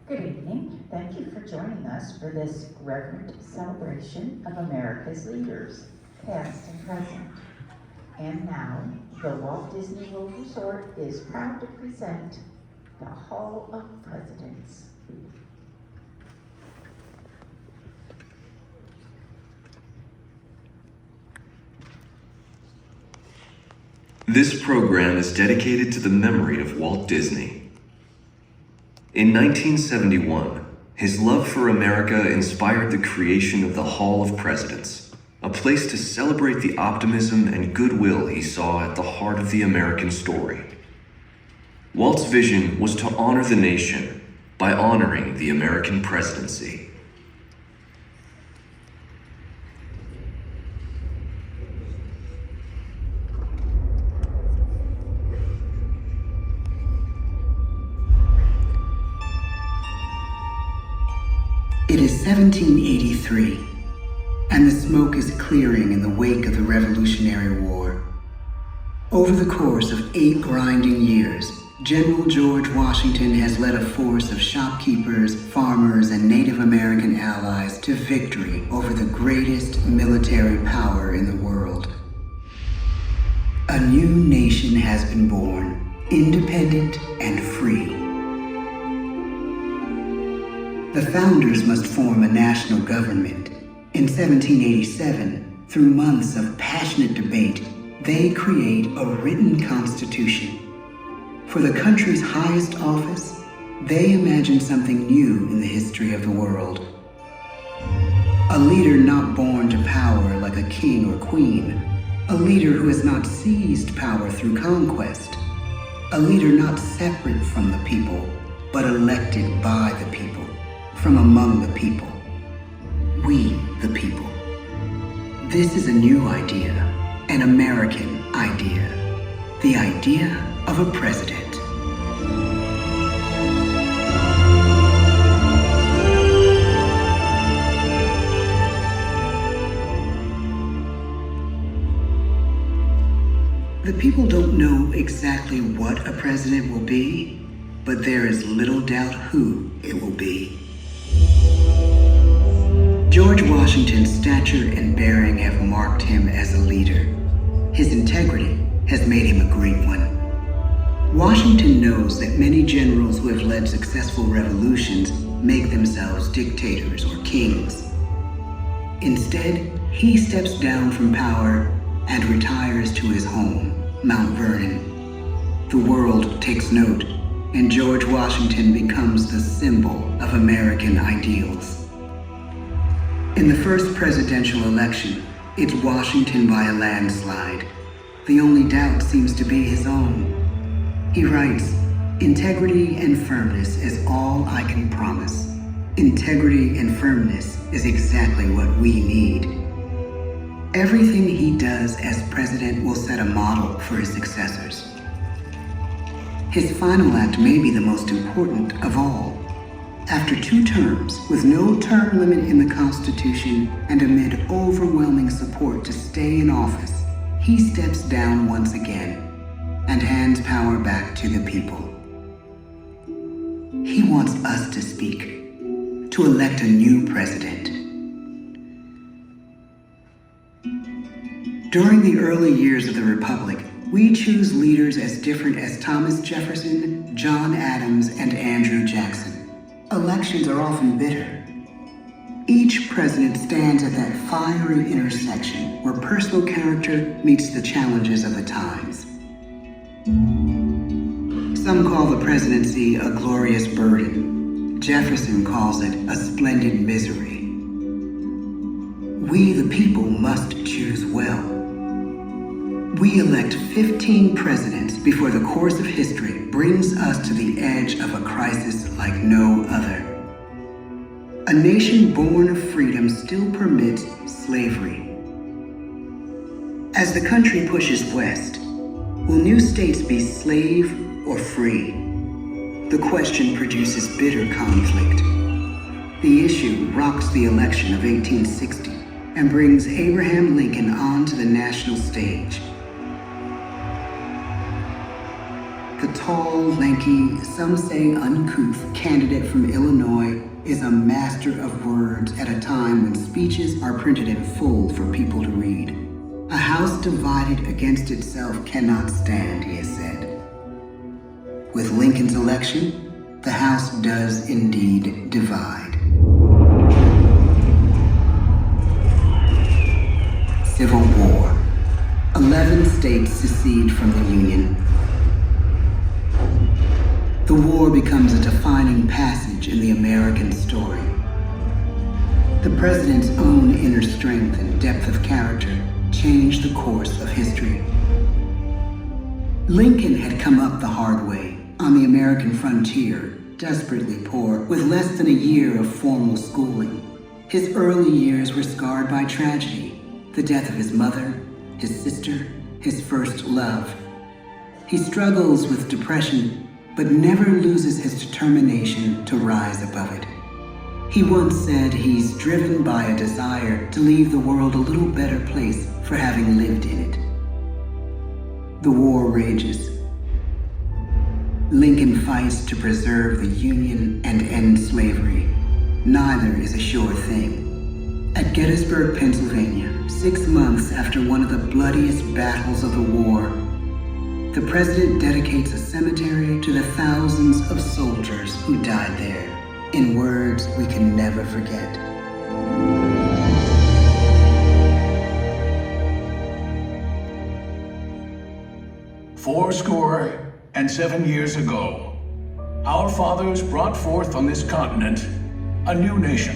Good evening. Thank you for joining us for this reverent celebration of America's leaders, past and present. And now, the Walt Disney World Resort is proud to present the Hall of Presidents. This program is dedicated to the memory of Walt Disney. In 1971, his love for America inspired the creation of the Hall of Presidents, a place to celebrate the optimism and goodwill he saw at the heart of the American story. Walt's vision was to honor the nation by honoring the American presidency. It is 1783, and the smoke is clearing in the wake of the Revolutionary War. Over the course of 8 grinding years, General George Washington has led a force of shopkeepers, farmers, and Native American allies to victory over the greatest military power in the world. A new nation has been born, independent and free. The founders must form a national government. In 1787, through months of passionate debate, they create a written constitution. For the country's highest office, they imagine something new in the history of the world. A leader not born to power like a king or queen. A leader who has not seized power through conquest. A leader not separate from the people, but elected by the people. From among the people. We, the people. This is a new idea, an American idea. The idea of a president. The people don't know exactly what a president will be, but there is little doubt who it will be. George Washington's stature and bearing have marked him as a leader. His integrity has made him a great one. Washington knows that many generals who have led successful revolutions make themselves dictators or kings. Instead, he steps down from power and retires to his home, Mount Vernon. The world takes note, and George Washington becomes the symbol of American ideals. In the first presidential election, it's Washington by a landslide. The only doubt seems to be his own. He writes, "Integrity and firmness is all I can promise. Integrity and firmness is exactly what we need." Everything he does as president will set a model for his successors. His final act may be the most important of all. After 2 terms, with no term limit in the Constitution and amid overwhelming support to stay in office, he steps down once again and hands power back to the people. He wants us to speak, to elect a new president. During the early years of the Republic, we choose leaders as different as Thomas Jefferson, John Adams, and Andrew Jackson. Elections are often bitter. Each president stands at that fiery intersection where personal character meets the challenges of the times. Some call the presidency a glorious burden. Jefferson calls it a splendid misery. We, the people, must choose well. We elect 15 presidents before the course of history brings us to the edge of a crisis like no other. A nation born of freedom still permits slavery. As the country pushes west, will new states be slave or free? The question produces bitter conflict. The issue rocks the election of 1860 and brings Abraham Lincoln onto the national stage. The tall, lanky, some say uncouth candidate from Illinois is a master of words at a time when speeches are printed in full for people to read. A house divided against itself cannot stand, he has said. With Lincoln's election, the House does indeed divide. Civil War. 11 states secede from the Union. The war becomes a defining passage in the American story. The president's own inner strength and depth of character changed the course of history. Lincoln had come up the hard way on the American frontier, desperately poor, with less than a year of formal schooling. His early years were scarred by tragedy, the death of his mother, his sister, his first love. He struggles with depression, but never loses his determination to rise above it. He once said he's driven by a desire to leave the world a little better place for having lived in it. The war rages. Lincoln fights to preserve the Union and end slavery. Neither is a sure thing. At Gettysburg, Pennsylvania, 6 months after one of the bloodiest battles of the war, the president dedicates a cemetery to the thousands of soldiers who died there, in words we can never forget. "Fourscore-and-7 years ago, our fathers brought forth on this continent a new nation,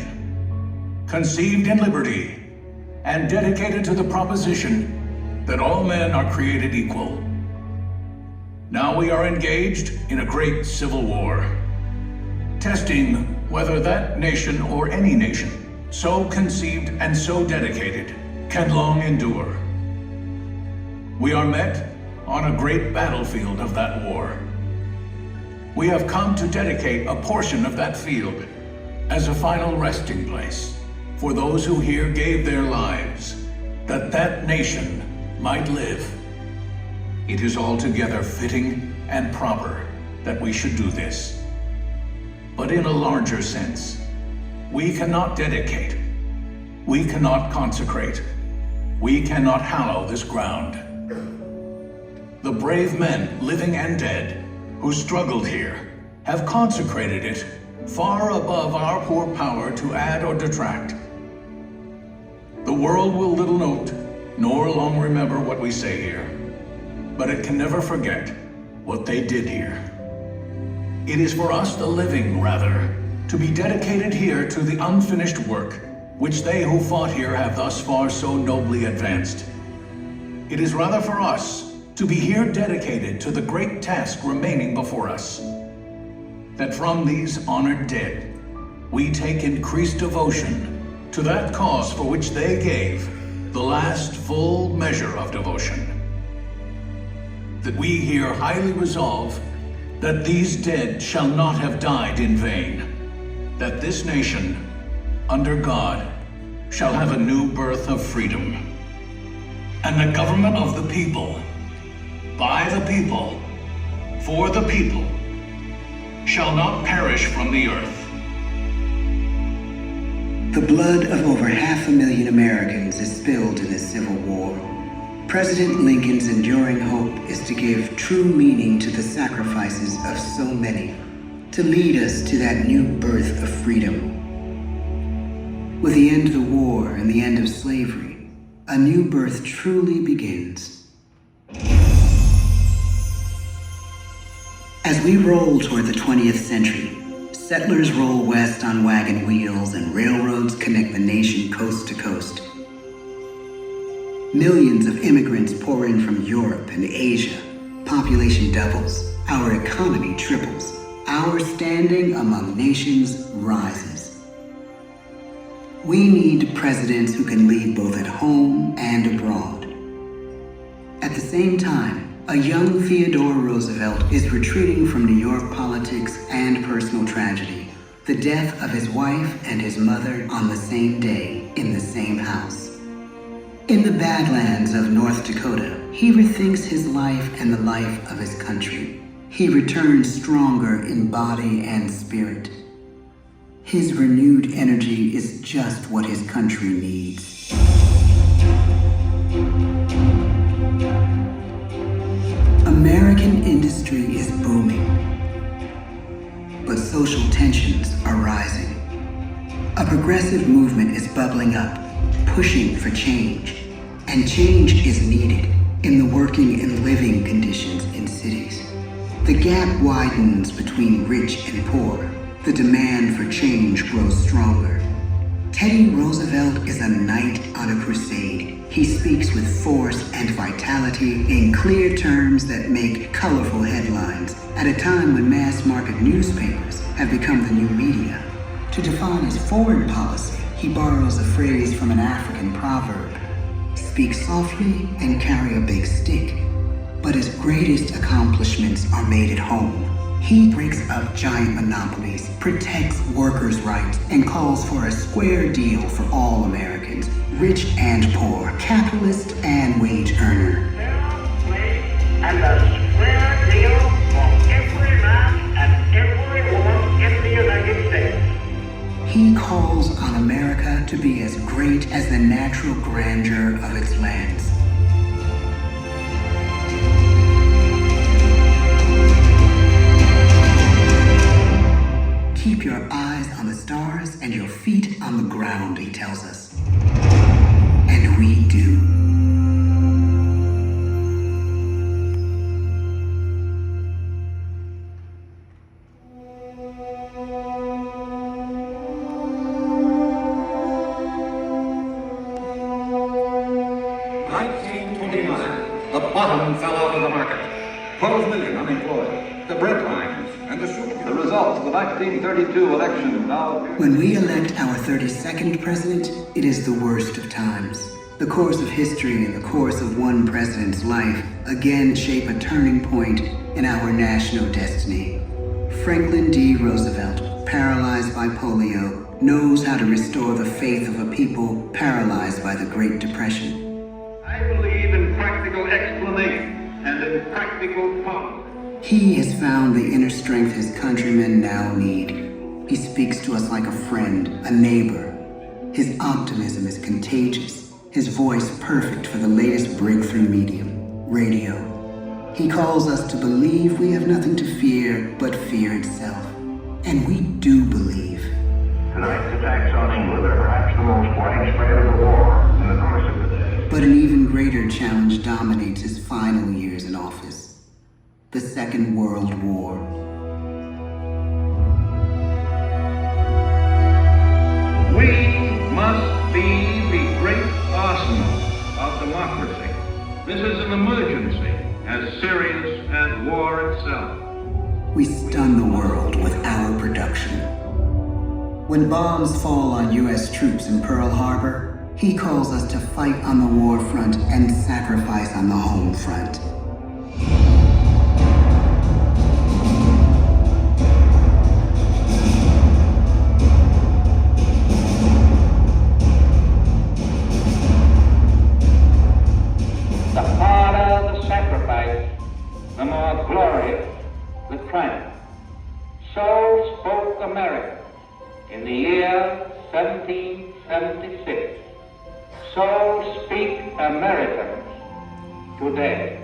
conceived in liberty and dedicated to the proposition that all men are created equal. Now we are engaged in a great civil war, testing whether that nation or any nation, so conceived and so dedicated, can long endure. We are met on a great battlefield of that war. We have come to dedicate a portion of that field as a final resting place for those who here gave their lives, that that nation might live. It is altogether fitting and proper that we should do this. But in a larger sense, we cannot dedicate, we cannot consecrate, we cannot hallow this ground. The brave men, living and dead, who struggled here, have consecrated it far above our poor power to add or detract. The world will little note, nor long remember what we say here, but it can never forget what they did here. It is for us, the living, rather, to be dedicated here to the unfinished work which they who fought here have thus far so nobly advanced. It is rather for us to be here dedicated to the great task remaining before us, that from these honored dead we take increased devotion to that cause for which they gave the last full measure of devotion. That we here highly resolve that these dead shall not have died in vain, that this nation, under God, shall have a new birth of freedom, and the government of the people, by the people, for the people, shall not perish from the earth. The blood of over 500,000 Americans is spilled in this Civil War. President Lincoln's enduring hope is to give true meaning to the sacrifices of so many, to lead us to that new birth of freedom. With the end of the war and the end of slavery, a new birth truly begins. As we roll toward the 20th century, settlers roll west on wagon wheels and railroads connect the nation coast to coast. Millions of immigrants pour in from Europe and Asia. Population doubles. Our economy triples. Our standing among nations rises. We need presidents who can lead both at home and abroad. At the same time, a young Theodore Roosevelt is retreating from New York politics and personal tragedy. The death of his wife and his mother on the same day in the same house. In the Badlands of North Dakota, he rethinks his life and the life of his country. He returns stronger in body and spirit. His renewed energy is just what his country needs. American industry is booming, but social tensions are rising. A progressive movement is bubbling up, pushing for change, and change is needed in the working and living conditions in cities. The gap widens between rich and poor. The demand for change grows stronger. Teddy Roosevelt is a knight on a crusade. He speaks with force and vitality in clear terms that make colorful headlines at a time when mass-market newspapers have become the new media. To define his foreign policy, he borrows a phrase from an African proverb: speak softly and carry a big stick. But his greatest accomplishments are made at home. He breaks up giant monopolies, protects workers' rights, and calls for a square deal for all Americans, rich and poor, capitalist and wage earner. And a square deal for every man and every woman in the United States. He calls on America to be as great as the natural grandeur of its lands. Keep your eyes on the stars and your feet on the ground, he tells us. And we do. The bottom fell out of the market. 12 million unemployed. The bread lines and the soup. The results of the 1932 election now. When we elect our 32nd president, it is the worst of times. The course of history and the course of one president's life again shape a turning point in our national destiny. Franklin D. Roosevelt, paralyzed by polio, knows how to restore the faith of a people paralyzed by the Great Depression. I believe in practical explanation and in practical policy. He has found the inner strength his countrymen now need. He speaks to us like a friend, a neighbor. His optimism is contagious. His voice perfect for the latest breakthrough medium, radio. He calls us to believe we have nothing to fear but fear itself. And we do believe. Tonight's attacks on England are perhaps the most widespread of the war in the course of the day. But an even greater challenge dominates his final years in office. The Second World War. We must be the great arsenal of democracy. This is an emergency as serious as war itself. We stun the world with our production. When bombs fall on U.S. troops in Pearl Harbor, he calls us to fight on the war front and sacrifice on the home front. The harder the sacrifice, the more glorious the triumph. So spoke America in the year 1776. So speak Americans today.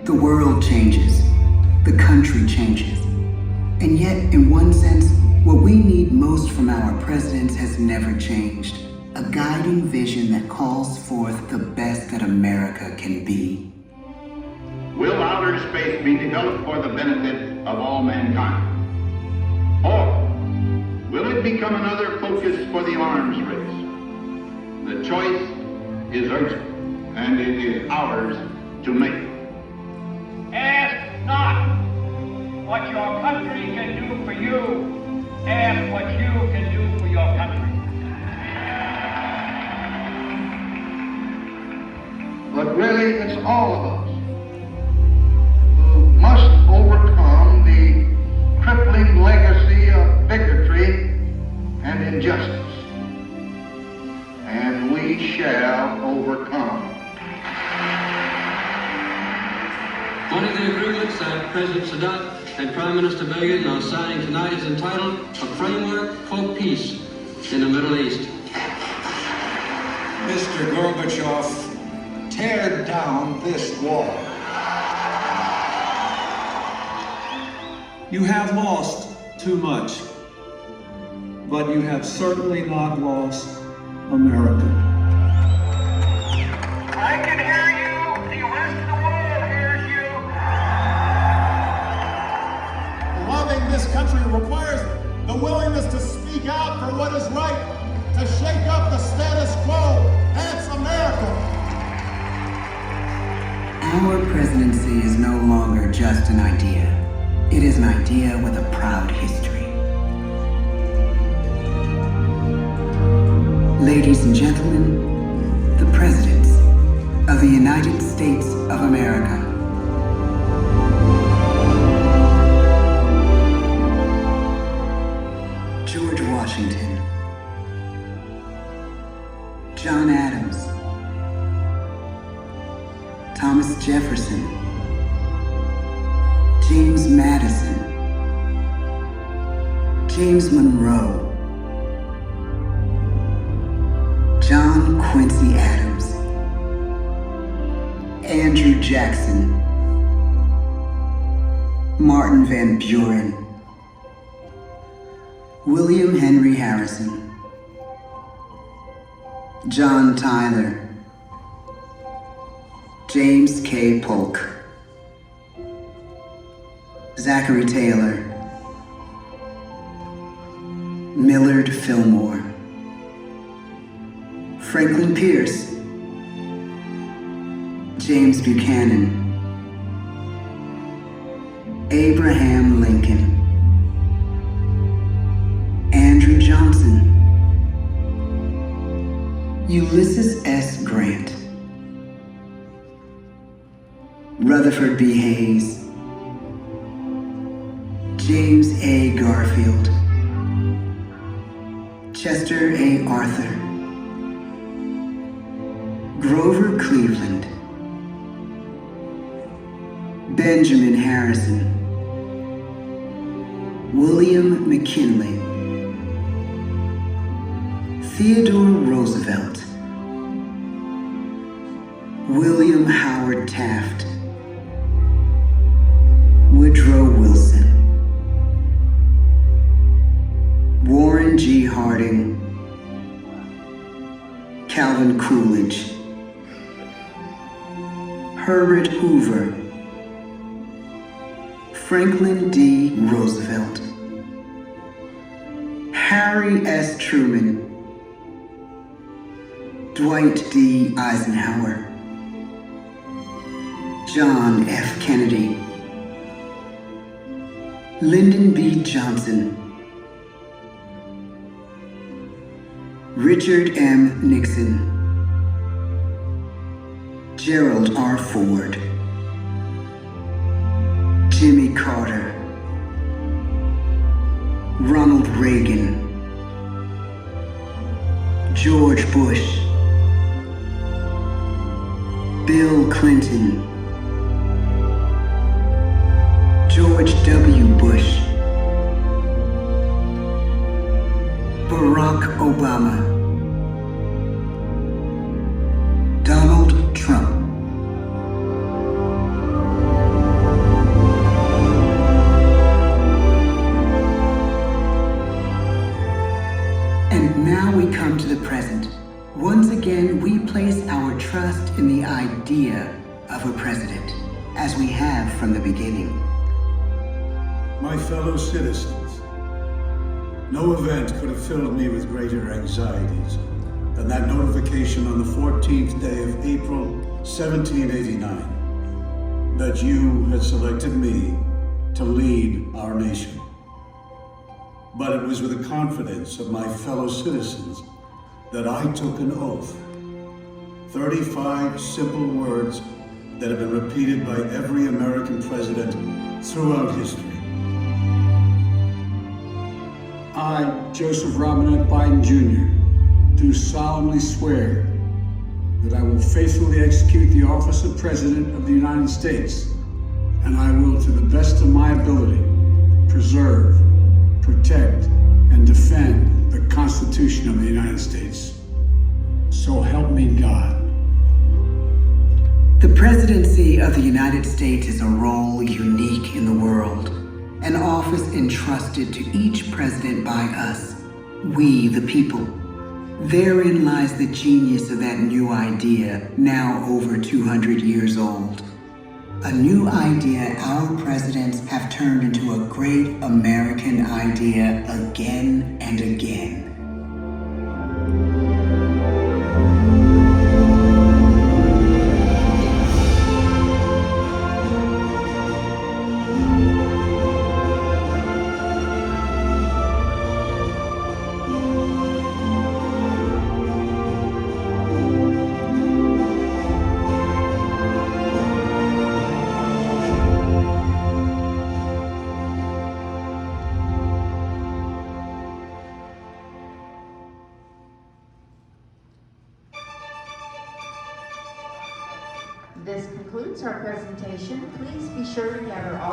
The world changes. The country changes. And yet, in one sense, what we need most from our presidents has never changed. A guiding vision that calls forth the best that America can be. Will outer space be developed for the benefit of all mankind? Or will it become another focus for the arms race? The choice is urgent, and it is ours to make. Ask not what your country can do for you. Ask what you can do for your country. But really, it's all of us who must overcome the crippling legacy of bigotry and injustice. And we shall overcome. One of the agreements that President Sadat and Prime Minister Begin are signing tonight is entitled A Framework for Peace in the Middle East. Mr. Gorbachev, tear down this wall. You have lost too much, but you have certainly not lost America. I can hear you. The rest of the world hears you. Loving this country requires the willingness to speak out for what is right, to shake up the status quo. That's America. Our presidency is no longer just an idea. It is an idea with a proud history. Ladies and gentlemen, the presidents of the United States of America. George Washington, John Adams, Thomas Jefferson, James Madison, James Monroe, John Quincy Adams, Andrew Jackson, Martin Van Buren, William Henry Harrison, John Tyler, James K. Polk, Zachary Taylor, Millard Fillmore, Franklin Pierce, James Buchanan, Abraham Lincoln, Andrew Johnson, Ulysses S. Grant, Rutherford B. Hayes, James A. Garfield, Chester A. Arthur, Grover Cleveland, Benjamin Harrison, William McKinley, Theodore Roosevelt, William Howard Taft, Woodrow Wilson, Warren G. Harding, Calvin Coolidge, Herbert Hoover, Franklin D. Roosevelt, Harry S. Truman, Dwight D. Eisenhower, John F. Kennedy, Lyndon B. Johnson, Richard M. Nixon, Gerald R. Ford, Jimmy Carter, Ronald Reagan, George Bush, Bill Clinton, George W. Bush, Barack Obama, Donald Trump. And now we come to the present. Once again, we place our trust in the idea of a president, as we have from the beginning. My fellow citizens, no event could have filled me with greater anxieties than that notification on the 14th day of April, 1789, that you had selected me to lead our nation. But it was with the confidence of my fellow citizens that I took an oath. 35 simple words that have been repeated by every American president throughout history. I, Joseph Robinette Biden Jr., do solemnly swear that I will faithfully execute the office of President of the United States and I will, to the best of my ability, preserve, protect, and defend the Constitution of the United States. So help me God. The presidency of the United States is a role unique in the world, an office entrusted to each president by us, we the people. Therein lies the genius of that new idea, now over 200 years old. A new idea our presidents have turned into a great American idea again and again. This concludes our presentation. Please be sure to gather all